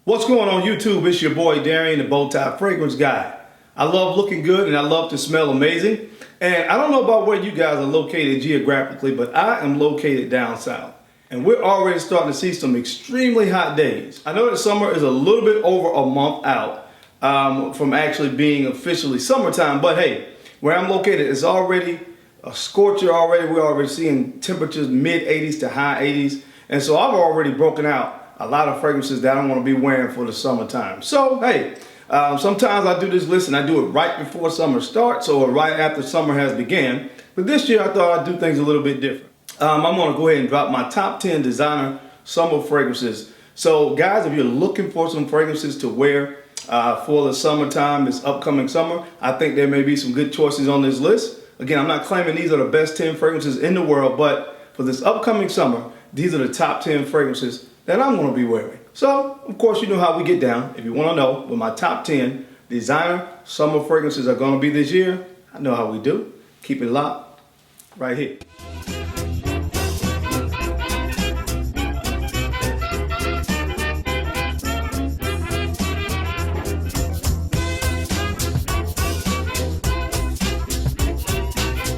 What's going on YouTube? It's your boy Darian, the Bowtie Fragrance Guy. I love looking good and I love to smell amazing. And I don't know about where you guys are located geographically, but I am located down south. And we're already starting to see some extremely hot days. I know that summer is a little bit over a month out from actually being officially summertime, but hey, where I'm located is already a scorcher already. We're already seeing temperatures mid 80s to high 80s. And so I've already broken out a lot of fragrances that I'm going to be wearing for the summertime. So, hey, sometimes I do this list and I do it right before summer starts or right after summer has began. But this year I thought I'd do things a little bit different. I'm going to go ahead and drop my top 10 designer summer fragrances. So, guys, if you're looking for some fragrances to wear for the summertime, this upcoming summer, I think there may be some good choices on this list. Again, I'm not claiming these are the best 10 fragrances in the world, but for this upcoming summer, these are the top 10 fragrances that I'm going to be wearing. So, of course, you know how we get down. If you want to know what my top 10 designer summer fragrances are going to be this year, I know how we do. Keep it locked right here.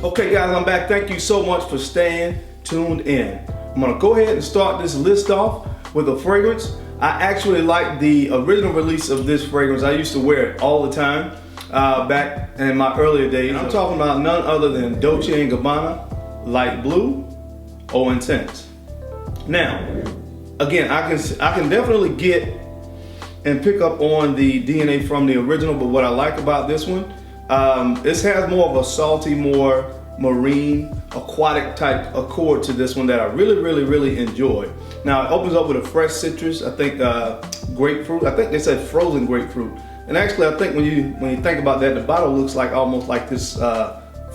Okay, guys, I'm back. Thank you so much for staying tuned in. I'm going to go ahead and start this list off with a fragrance. I actually like the original release of this fragrance. I used to wear it all the time back in my earlier days. I'm talking about none other than Dolce & Gabbana Light Blue Eau Intense. Now, again, I can definitely get and pick up on the DNA from the original, but what I like about this one, this has more of a salty, more marine, aquatic type accord to this one that I really enjoy. Now it opens up with a fresh citrus, I think grapefruit. I think they said frozen grapefruit. And actually I think when you think about that, the bottle looks like almost like this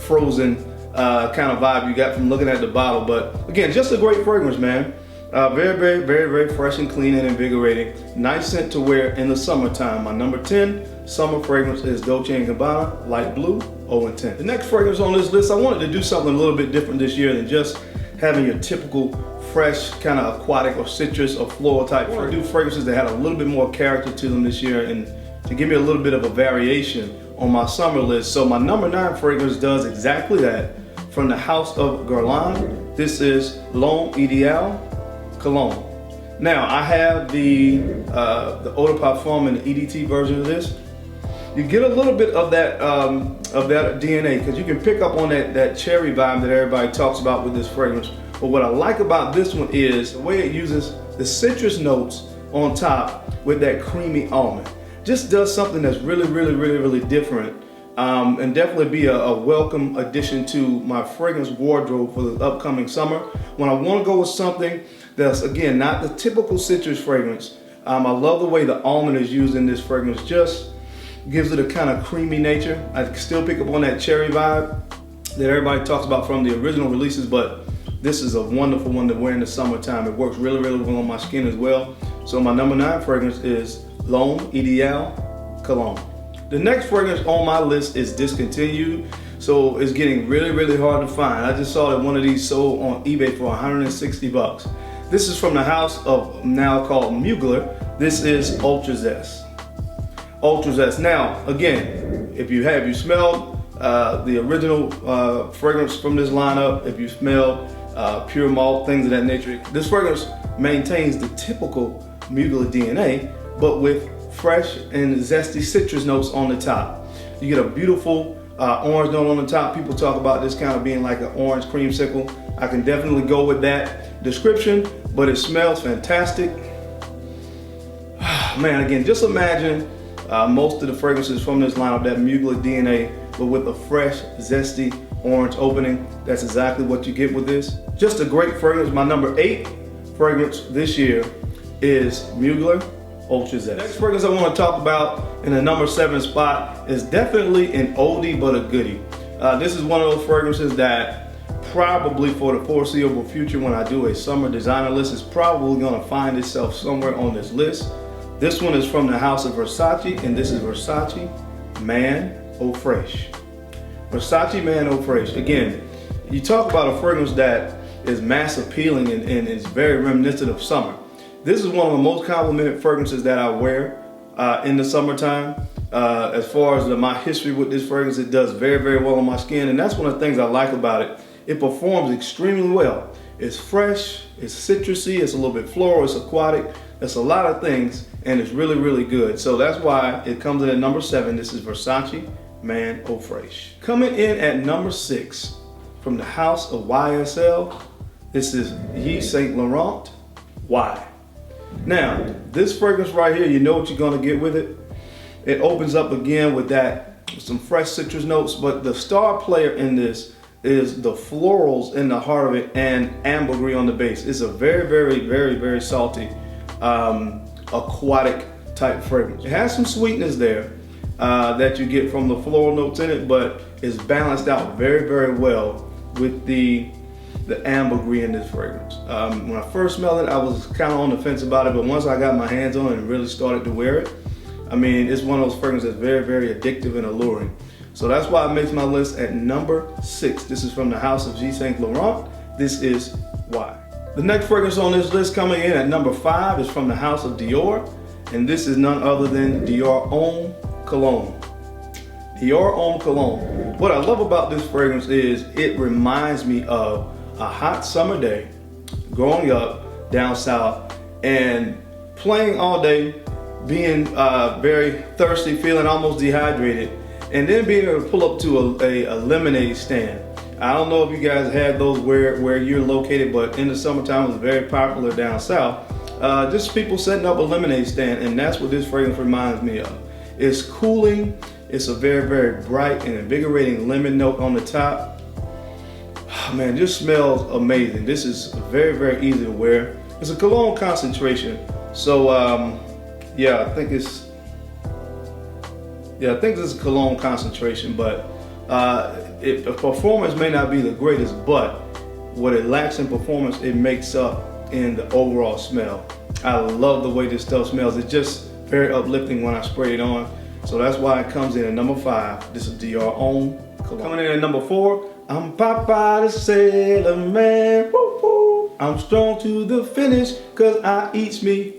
frozen kind of vibe you got from looking at the bottle. But again, just a great fragrance, man. Very fresh and clean and invigorating. Nice scent to wear in the summertime. My number 10 summer fragrance is Dolce & Gabbana Light Blue Eau Intense. The next fragrance on this list, I wanted to do something a little bit different this year than just having your typical fresh kind of aquatic or citrus or floral type. I want to do fragrances that had a little bit more character to them this year and to give me a little bit of a variation on my summer list. So my number 9 fragrance does exactly that. From the house of Garland, this is Long EDL Cologne. Now I have the Eau de Parfum and the EDT version of this. You get a little bit of that DNA because you can pick up on that cherry vibe that everybody talks about with this fragrance. But what I like about this one is the way it uses the citrus notes on top with that creamy almond. Just does something that's really different and definitely be a welcome addition to my fragrance wardrobe for the upcoming summer. When I want to go with something that's, again, not the typical citrus fragrance, I love the way the almond is used in this fragrance. Just gives it a kind of creamy nature. I still pick up on that cherry vibe that everybody talks about from the original releases, but this is a wonderful one to wear in the summertime. It works really well on my skin as well. So my number 9 fragrance is Long EDL Cologne. The next fragrance on my list is discontinued, so it's getting really hard to find. I just saw that one of these sold on eBay for 160 bucks. This is from the house of now called Mugler. This is Ultra Zest. Ultra Zest. Now, again, if you smelled the original fragrance from this lineup, if you smelled pure malt, things of that nature, this fragrance maintains the typical Mugler DNA, but with fresh and zesty citrus notes on the top. You get a beautiful orange note on the top. People talk about this kind of being like an orange creamsicle. I can definitely go with that description, but it smells fantastic. Man, again, just imagine most of the fragrances from this lineup, that Mugler DNA, but with a fresh, zesty orange opening. That's exactly what you get with this. Just a great fragrance. My number 8 fragrance this year is Mugler Ultra Zest. The next fragrance I want to talk about in the number 7 spot is definitely an oldie but a goodie. This is one of those fragrances that probably for the foreseeable future, when I do a summer designer list, is probably going to find itself somewhere on this list. This one is from the house of Versace, and this is Versace Man Eau Fraiche. Versace Man Eau Fraiche. Again, you talk about a fragrance that is mass appealing and is very reminiscent of summer. This is one of the most complimented fragrances that I wear in the summertime. As far as my history with this fragrance, it does very, very well on my skin, and that's one of the things I like about it. It performs extremely well. It's fresh, it's citrusy, it's a little bit floral, it's aquatic, it's a lot of things, and it's really, really good. So that's why it comes in at number 7. This is Versace Man Eau Fraiche. Coming in at number 6 from the house of YSL, this is Yves Saint Laurent Y. Now, this fragrance right here, you know what you're gonna get with it. It opens up again with some fresh citrus notes, but the star player in this is the florals in the heart of it and ambergris on the base. It's a very, very, very, very salty, aquatic type fragrance. It has some sweetness there that you get from the floral notes in it, but it's balanced out very, very well with the ambergris in this fragrance. When I first smelled it, I was kind of on the fence about it, but once I got my hands on it and really started to wear it, I mean, it's one of those fragrances that's very, very addictive and alluring. So that's why it makes my list at number 6. This is from the house of Yves Saint Laurent. This is Y. The next fragrance on this list coming in at number 5 is from the house of Dior, and this is none other than Dior Own Cologne. Dior Own Cologne. What I love about this fragrance is it reminds me of a hot summer day, growing up down south and playing all day, being very thirsty, feeling almost dehydrated, and then being able to pull up to a lemonade stand. I don't know if you guys had those where you're located, but in the summertime it was very popular down south. Just people setting up a lemonade stand, and that's what this fragrance reminds me of. It's cooling, it's a very, very bright and invigorating lemon note on the top. Man, just smells amazing. This is very, very easy to wear. It's a cologne concentration, so yeah, I think it's a cologne concentration, but the performance may not be the greatest, but what it lacks in performance, it makes up in the overall smell. I love the way this stuff smells. It's just very uplifting when I spray it on. So that's why it comes in at number 5. This is Dior Own Cologne. Coming in at number 4, I'm Popeye the Sailor Man. Woo woo. I'm strong to the finish, cause I eats me.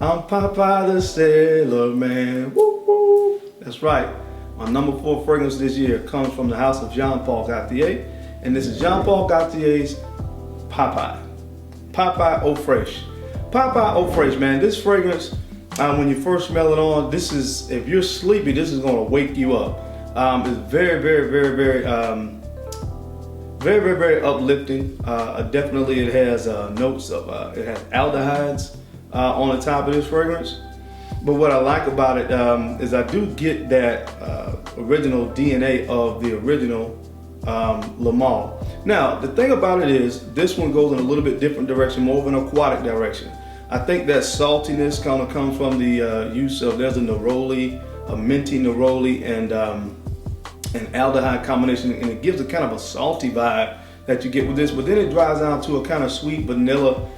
I'm Popeye the Sailor Man. Woo woo. That's right. My number 4 fragrance this year comes from the house of Jean-Paul Gaultier, and this is Jean-Paul Gaultier's Popeye. Popeye Eau Fraiche. Popeye Eau Fraiche, man, this fragrance, when you first smell it on, this is, if you're sleepy, this is gonna wake you up. It's very, very, very, very, very, very, very uplifting. Definitely it has notes of, it has aldehydes on the top of this fragrance. But what I like about it is I do get that original DNA of the original Le Male. Now, the thing about it is, this one goes in a little bit different direction, more of an aquatic direction. I think that saltiness kind of comes from the use of, there's a neroli, a minty neroli, and an aldehyde combination, and it gives a kind of a salty vibe that you get with this, but then it dries down to a kind of sweet vanilla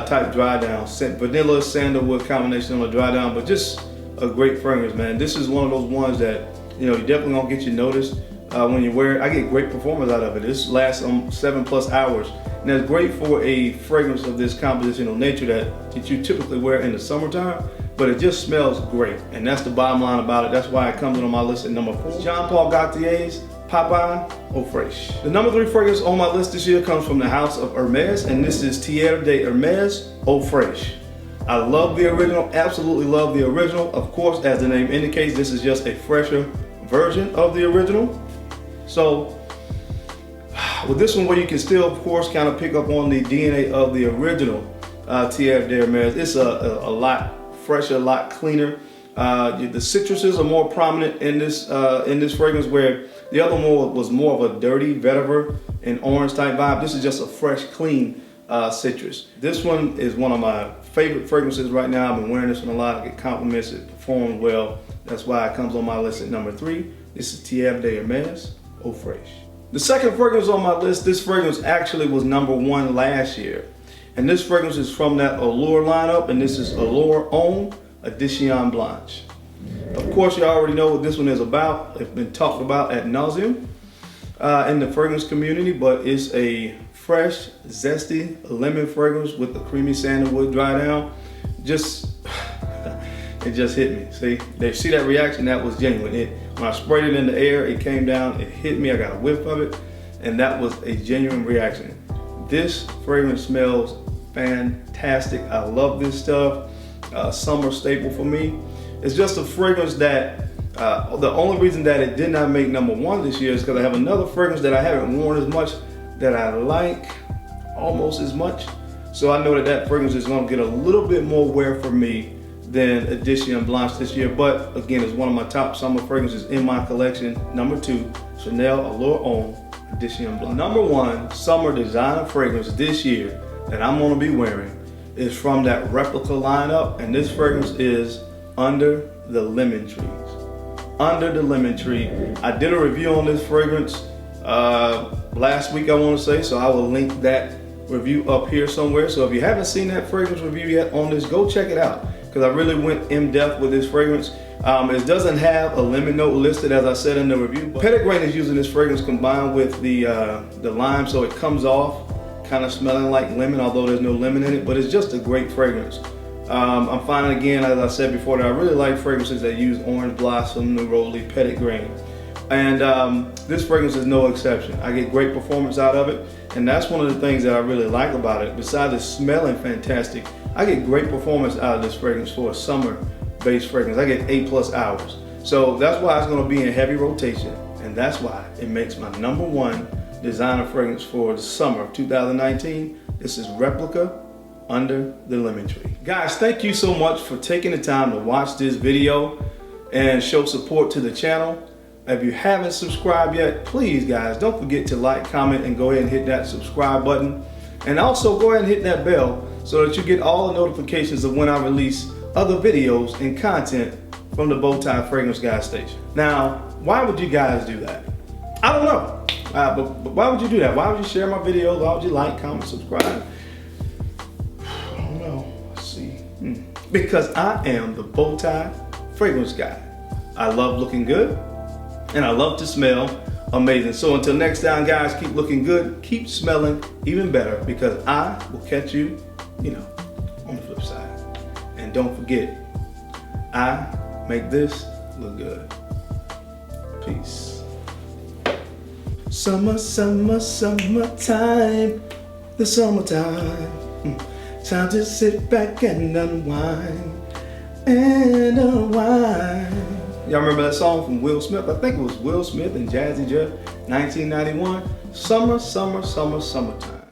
type dry down, vanilla sandalwood combination on the dry down, but just a great fragrance, man. This is one of those ones that, you know, you definitely gonna get you noticed when you wear it. I get great performance out of it. This lasts 7+ hours, and it's great for a fragrance of this compositional nature that you typically wear in the summertime, but it just smells great, and that's the bottom line about it. That's why it comes in on my list at number 4. Jean-Paul Gaultier's Popeye Eau Fraiche. The number 3 fragrance on my list this year comes from the house of Hermes, and this is Tierre de Hermes Eau Fraiche. I love the original, absolutely love the original. Of course, as the name indicates, this is just a fresher version of the original. So with this one, where you can still, of course, kind of pick up on the DNA of the original Tierre de Hermes, it's a lot fresher, a lot cleaner. The citruses are more prominent in this fragrance, where the other one was more of a dirty vetiver and orange type vibe. This is just a fresh, clean citrus. This one is one of my favorite fragrances right now. I've been wearing this one a lot. I get compliments. It performs well. That's why it comes on my list at number 3. This is Tierre de Hermes Eau Fraiche. The second fragrance on my list, this fragrance actually was number 1 last year. And this fragrance is from that Allure lineup, and this is Allure Homme Edition Blanche. Of course, you already know what this one is about. It's been talked about ad nauseum in the fragrance community, but it's a fresh, zesty lemon fragrance with a creamy sandalwood dry down. it just hit me. See, they see that reaction, that was genuine. When I sprayed it in the air, it came down, it hit me, I got a whiff of it, and that was a genuine reaction. This fragrance smells fantastic. I love this stuff. Summer staple for me. It's just a fragrance that, the only reason that it did not make #1 this year is because I have another fragrance that I haven't worn as much that I like almost as much. So I know that that fragrance is gonna get a little bit more wear for me than Edition Blanche this year. But again, it's one of my top summer fragrances in my collection. #2, Chanel Allure Homme Edition Blanche. #1 summer designer fragrance this year that I'm gonna be wearing is from that Replica lineup, and this fragrance is Under the Lemon Trees. Under the Lemon Tree. I did a review on this fragrance last week, I want to say, so I will link that review up here somewhere. So if you haven't seen that fragrance review yet on this, go check it out, because I really went in depth with this fragrance. It doesn't have a lemon note listed, as I said in the review. Petitgrain is using this fragrance combined with the lime, so it comes off kind of smelling like lemon, although there's no lemon in it, but it's just a great fragrance. I'm finding, again, as I said before, that I really like fragrances that use orange blossom, neroli, petitgrain. And this fragrance is no exception. I get great performance out of it, and that's one of the things that I really like about it. Besides it smelling fantastic, I get great performance out of this fragrance for a summer-based fragrance. I get 8+ hours. So that's why it's gonna be in heavy rotation, and that's why it makes my #1 designer fragrance for the summer of 2019. This is Replica Under the Lemon Tree. Guys, thank you so much for taking the time to watch this video and show support to the channel. If you haven't subscribed yet, please guys, don't forget to like, comment, and go ahead and hit that subscribe button. And also go ahead and hit that bell so that you get all the notifications of when I release other videos and content from the Bowtie Fragrance Guys station. Now, why would you guys do that? I don't know. But why would you do that? Why would you share my videos? Why would you like, comment, subscribe? I don't know. Let's see. Because I am the Bowtie Fragrance Guy. I love looking good, and I love to smell amazing. So until next time, guys, keep looking good, keep smelling even better, because I will catch you, on the flip side. And don't forget, I make this look good. Peace. Summer, summer, summertime, the summertime. Time to sit back and unwind, Y'all remember that song from Will Smith? I think it was Will Smith and Jazzy Jeff, 1991. Summer, summer, summer, summertime.